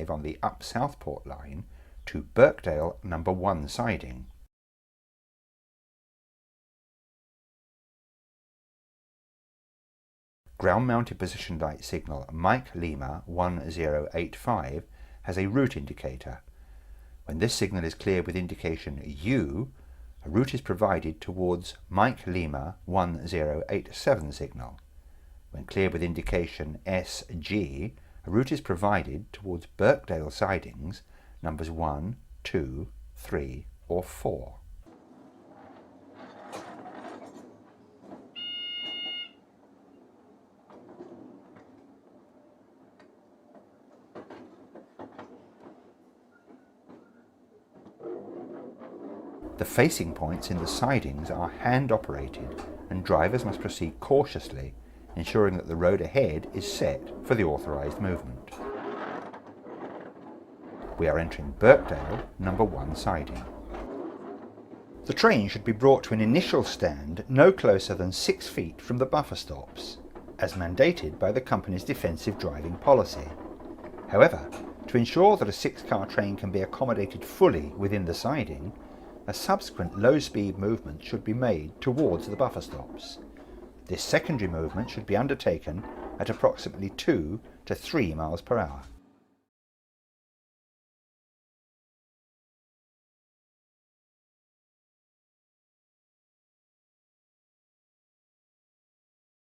on the Up Southport line to Birkdale Number 1 siding. Ground-mounted position light signal Mike Lima 1085 has a route indicator. When this signal is cleared with indication U, a route is provided towards Mike Lima 1087 signal. When cleared with indication SG, a route is provided towards Birkdale sidings numbers 1, 2, 3 or 4. The facing points in the sidings are hand operated and drivers must proceed cautiously, ensuring that the road ahead is set for the authorised movement. We are entering Birkdale Number 1 siding. The train should be brought to an initial stand no closer than 6 feet from the buffer stops, as mandated by the company's defensive driving policy. However, to ensure that a 6-car train can be accommodated fully within the siding, a subsequent low-speed movement should be made towards the buffer stops. This secondary movement should be undertaken at approximately 2 to 3 miles per hour.